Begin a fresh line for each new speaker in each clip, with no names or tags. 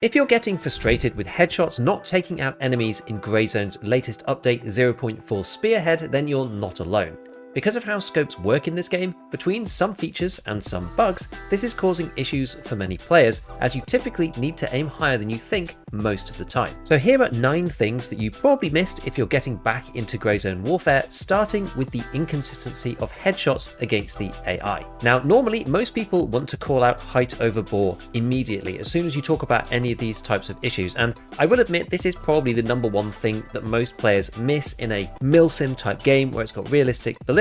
If you're getting frustrated with headshots not taking out enemies in Grey Zone's latest update 0.4 Spearhead, then you're not alone. Because of how scopes work in this game, between some features and some bugs, this is causing issues for many players, as you typically need to aim higher than you think most of the time. So here are 9 things that you probably missed if you're getting back into Grey Zone warfare, starting with the inconsistency of headshots against the AI. Now, normally most people want to call out height over bore immediately as soon as you talk about any of these types of issues, and I will admit this is probably the #1 thing that most players miss in a milsim type game where it's got realistic ballistics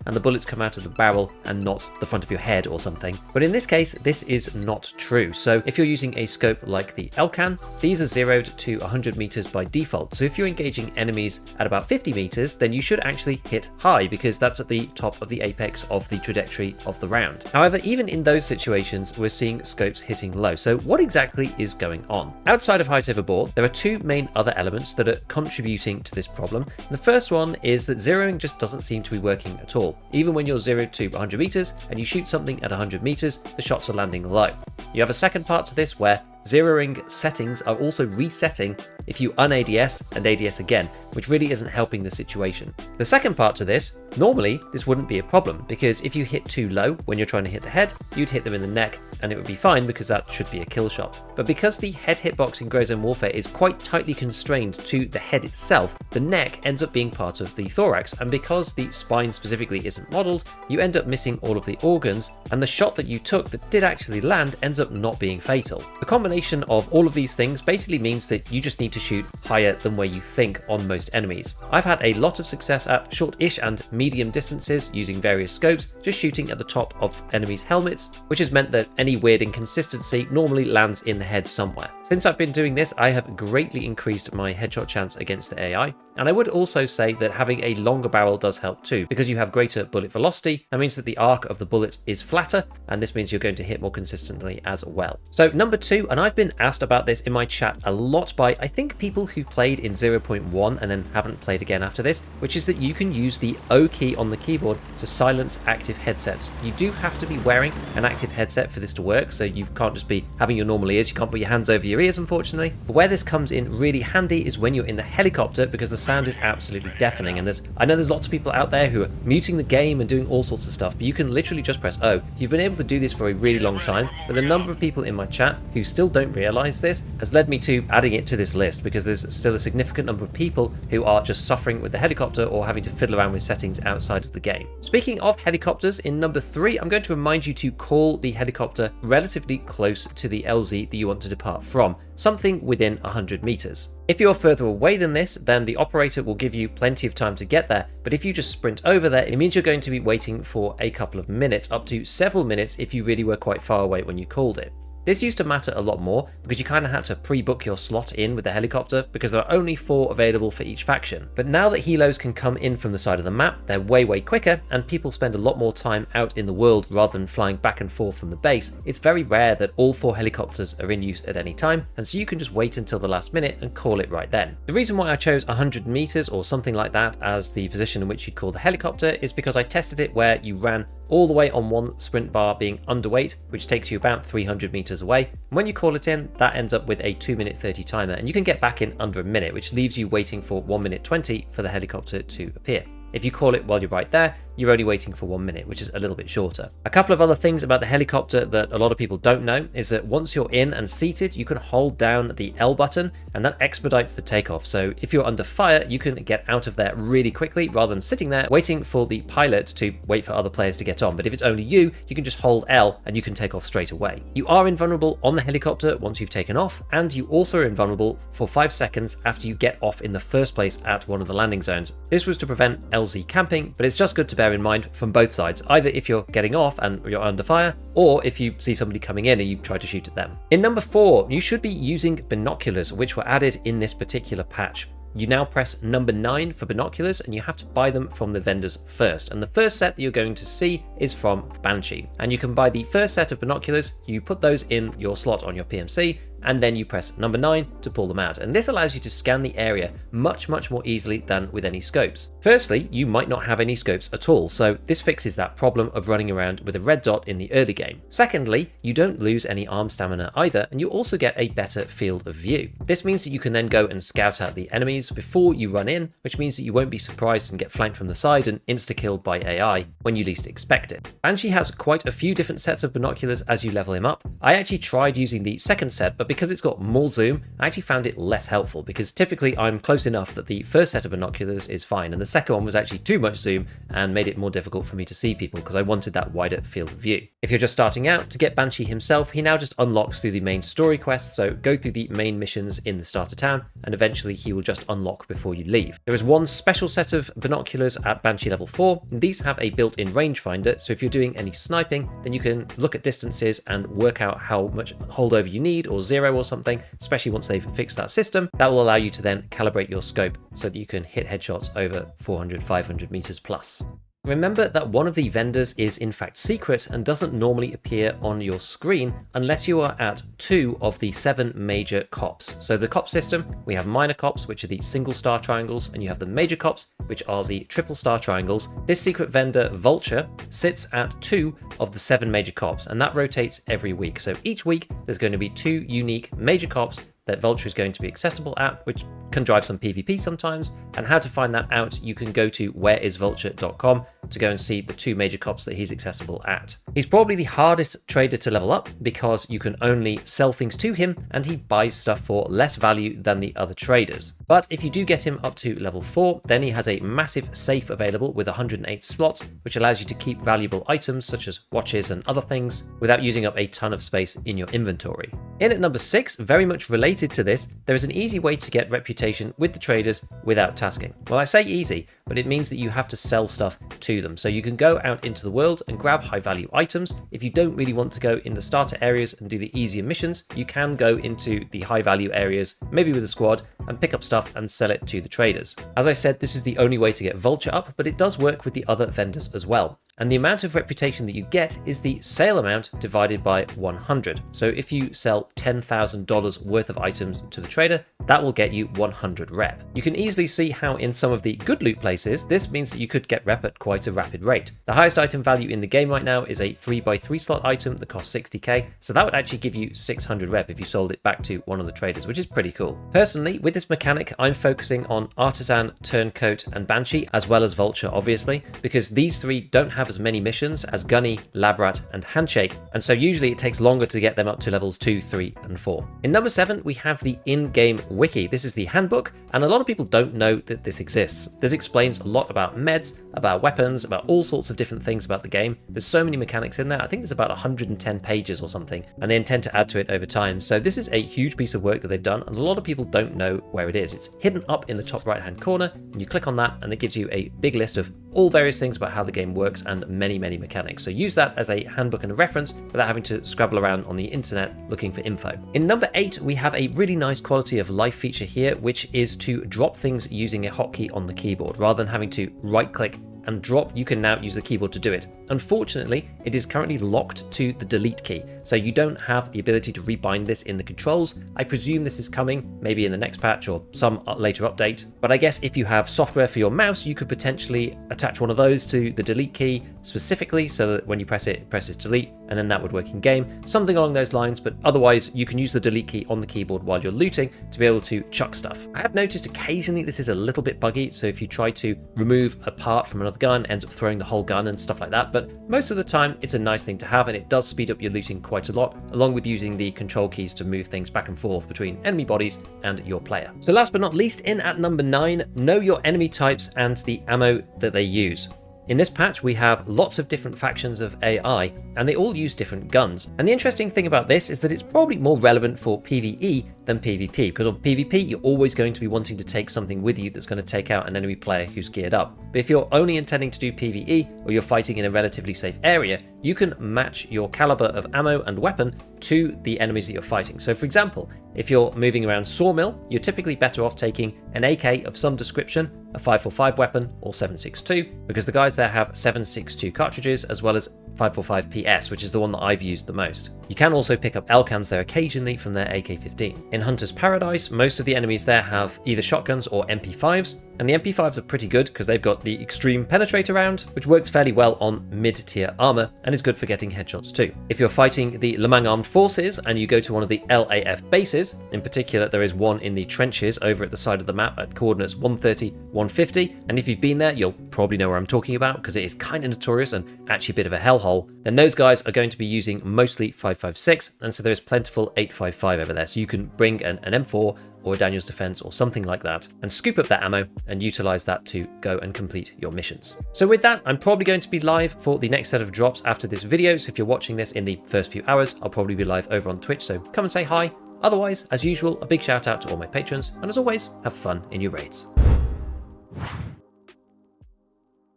and the bullets come out of the barrel and not the front of your head or something. But in this case, this is not true. So if you're using a scope like the LCAN, these are 0 to 100 meters by default. So if you're engaging enemies at about 50 meters, then you should actually hit high because that's at the top of the apex of the trajectory of the round. However, even in those situations, we're seeing scopes hitting low. So what exactly is going on? Outside of height over bore, there are 2 main other elements that are contributing to this problem. The first one is that zeroing just doesn't seem to be working at all. Even when you're 0 to 100 meters and you shoot something at 100 meters, the shots are landing low. You have a second part to this where zeroing settings are also resetting if you un-ADS and ADS again, which really isn't helping the situation. The second part to this, normally this wouldn't be a problem because if you hit too low when you're trying to hit the head, you'd hit them in the neck and it would be fine because that should be a kill shot. But because the head hitbox in Grey Zone Warfare is quite tightly constrained to the head itself, the neck ends up being part of the thorax, and because the spine specifically isn't modelled, you end up missing all of the organs, and the shot that you took that did actually land ends up not being fatal. The combination of all of these things basically means that you just need to shoot higher than where you think on most enemies. I've had a lot of success at short-ish and medium distances using various scopes, just shooting at the top of enemies' helmets, which has meant that any weird inconsistency normally lands in the head somewhere. Since I've been doing this, I have greatly increased my headshot chance against the AI, and I would also say that having a longer barrel does help too, because you have greater bullet velocity. That means that the arc of the bullet is flatter, and this means you're going to hit more consistently as well. So number 2, and I've been asked about this in my chat a lot by I think people who played in 0.1 and then haven't played again after this, which is that you can use the O key on the keyboard to silence active headsets. You do have to be wearing an active headset for this to work, so you can't just be having your normal ears. You can't put your hands over your ears, unfortunately. But where this comes in really handy is when you're in the helicopter, because the sound is absolutely deafening, and I know there's lots of people out there who are muting the game and doing all sorts of stuff, but you can literally just press O. You've been able to do this for a really long time, but the number of people in my chat who still don't realize this has led me to adding it to this list, because there's still a significant number of people who are just suffering with the helicopter or having to fiddle around with settings outside of the game. Speaking of helicopters, in number 3, I'm going to remind you to call the helicopter relatively close to the LZ that you want to depart from, something within 100 meters. If you're further away than this, then the operator will give you plenty of time to get there, but if you just sprint over there, it means you're going to be waiting for a couple of minutes, up to several minutes if you really were quite far away when you called it. This used to matter a lot more because you kind of had to pre-book your slot in with the helicopter because there are only 4 available for each faction. But now that helos can come in from the side of the map, they're way quicker, and people spend a lot more time out in the world rather than flying back and forth from the base. It's very rare that all 4 helicopters are in use at any time, and so you can just wait until the last minute and call it right then. The reason why I chose 100 meters or something like that as the position in which you'd call the helicopter is because I tested it where you ran all the way on one sprint bar being underweight, which takes you about 300 meters away. And when you call it in, that ends up with a 2-minute 30 timer, and you can get back in under a minute, which leaves you waiting for 1 minute 20 for the helicopter to appear. If you call it while you're right there, you're only waiting for 1 minute, which is a little bit shorter. A couple of other things about the helicopter that a lot of people don't know is that once you're in and seated, you can hold down the L button, and that expedites the takeoff. So if you're under fire, you can get out of there really quickly rather than sitting there waiting for the pilot to wait for other players to get on. But if it's only you can just hold L and you can take off straight away. You are invulnerable on the helicopter once you've taken off, and you also are invulnerable for 5 seconds after you get off in the first place at one of the landing zones. This was to prevent LZ camping, but it's just good to bear in mind from both sides, either if you're getting off and you're under fire, or if you see somebody coming in and you try to shoot at them. In number 4, you should be using binoculars, which were added in this particular patch. You now press number 9 for binoculars, and you have to buy them from the vendors first. And the first set that you're going to see is from Banshee. And you can buy the first set of binoculars, you put those in your slot on your PMC, and then you press number 9 to pull them out. And this allows you to scan the area much more easily than with any scopes. Firstly, you might not have any scopes at all, so this fixes that problem of running around with a red dot in the early game. Secondly, you don't lose any arm stamina either, and you also get a better field of view. This means that you can then go and scout out the enemies before you run in, which means that you won't be surprised and get flanked from the side and insta-killed by AI when you least expect it. Banshee has quite a few different sets of binoculars as you level him up. I actually tried using the second set, but because it's got more zoom, I actually found it less helpful, because typically I'm close enough that the first set of binoculars is fine, and the second one was actually too much zoom and made it more difficult for me to see people because I wanted that wider field of view. If you're just starting out, to get Banshee himself, he now just unlocks through the main story quest, so go through the main missions in the starter town, and eventually he will just unlock before you leave. There is one special set of binoculars at Banshee level 4, and these have a built-in rangefinder, so if you're doing any sniping, then you can look at distances and work out how much holdover you need, or 0 or something, especially once they've fixed that system. That will allow you to then calibrate your scope so that you can hit headshots over 400, 500 meters plus. Remember that one of the vendors is in fact secret and doesn't normally appear on your screen unless you are at 2 of the 7 major cops. So the cop system, we have minor cops, which are the single star triangles, and you have the major cops, which are the triple star triangles. This secret vendor, Vulture, sits at 2 of the 7 major cops, and that rotates every week. So each week there's going to be 2 unique major cops that Vulture is going to be accessible at, which can drive some PvP sometimes. And how to find that out, you can go to whereisvulture.com to go and see the 2 major cops that he's accessible at. He's probably the hardest trader to level up because you can only sell things to him and he buys stuff for less value than the other traders. But if you do get him up to level 4, then he has a massive safe available with 108 slots, which allows you to keep valuable items such as watches and other things without using up a ton of space in your inventory. In at number 6, very much related to this, there is an easy way to get reputation with the traders without tasking. Well, I say easy, but it means that you have to sell stuff to them. So you can go out into the world and grab high value items. If you don't really want to go in the starter areas and do the easier missions, you can go into the high value areas, maybe with a squad, and pick up stuff and sell it to the traders. As I said, this is the only way to get Vulture up, but it does work with the other vendors as well. And the amount of reputation that you get is the sale amount divided by 100. So if you sell $10,000 worth of items to the trader, that will get you 100 rep. You can easily see how in some of the good loot places, this means that you could get rep at quite a rapid rate. The highest item value in the game right now is a 3x3 slot item that costs 60k, so that would actually give you 600 rep if you sold it back to one of the traders, which is pretty cool. Personally, with this mechanic, I'm focusing on Artisan, Turncoat, and Banshee, as well as Vulture, obviously, because these 3 don't have as many missions as Gunny, Labrat, and Handshake, and so usually it takes longer to get them up to levels 2, 3, and 4. In number 7, we have the in-game wiki. This is the handbook, and a lot of people don't know that this exists. This explains a lot about meds, about weapons, about all sorts of different things about the game. There's so many mechanics in there. I think there's about 110 pages or something, and they intend to add to it over time. So this is a huge piece of work that they've done, and a lot of people don't know where it is. It's hidden up in the top right hand corner, and you click on that, and it gives you a big list of all various things about how the game works and many mechanics. So use that as a handbook and a reference without having to scrabble around on the internet looking for info. In number 8, we have a really nice quality of life feature here, which is to drop things using a hotkey on the keyboard. Rather than having to right click and drop, you can now use the keyboard to do it. Unfortunately, it is currently locked to the delete key, so you don't have the ability to rebind this in the controls. I presume this is coming, maybe in the next patch or some later update, but I guess if you have software for your mouse, you could potentially attach one of those to the delete key specifically, so that when you press it, it presses delete, and then that would work in game. Something along those lines, but otherwise you can use the delete key on the keyboard while you're looting to be able to chuck stuff. I have noticed occasionally this is a little bit buggy, so if you try to remove a part from another gun, it ends up throwing the whole gun and stuff like that, but most of the time it's a nice thing to have, and it does speed up your looting quite a lot, along with using the control keys to move things back and forth between enemy bodies and your player. So last but not least, in at number 9, know your enemy types and the ammo that they use. In this patch, we have lots of different factions of AI, and they all use different guns. And the interesting thing about this is that it's probably more relevant for PvE than PvP, because on PvP, you're always going to be wanting to take something with you that's going to take out an enemy player who's geared up. But if you're only intending to do PvE, or you're fighting in a relatively safe area, you can match your caliber of ammo and weapon to the enemies that you're fighting. So for example, if you're moving around Sawmill, you're typically better off taking an AK of some description, a 545 weapon, or 7.62, because the guys there have 7.62 cartridges, as well as 545 PS, which is the one that I've used the most. You can also pick up L-cans there occasionally from their AK-15. In Hunter's Paradise, most of the enemies there have either shotguns or MP5s, and the MP5s are pretty good because they've got the Extreme Penetrator round, which works fairly well on mid-tier armor and is good for getting headshots too. If you're fighting the Le Mans Armed Forces and you go to one of the LAF bases, in particular there is one in the trenches over at the side of the map at coordinates 130, 150, and if you've been there you'll probably know where I'm talking about because it is kind of notorious and actually a bit of a hellhole, then those guys are going to be using mostly 556, and so there is plentiful 855 over there, so you can bring an M4 or a Daniel's Defense or something like that and scoop up that ammo and utilize that to go and complete your missions. So with that, I'm probably going to be live for the next set of drops after this video, so if you're watching this in the first few hours, I'll probably be live over on Twitch, so come and say hi. Otherwise, as usual, a big shout out to all my patrons, and as always, have fun in your raids.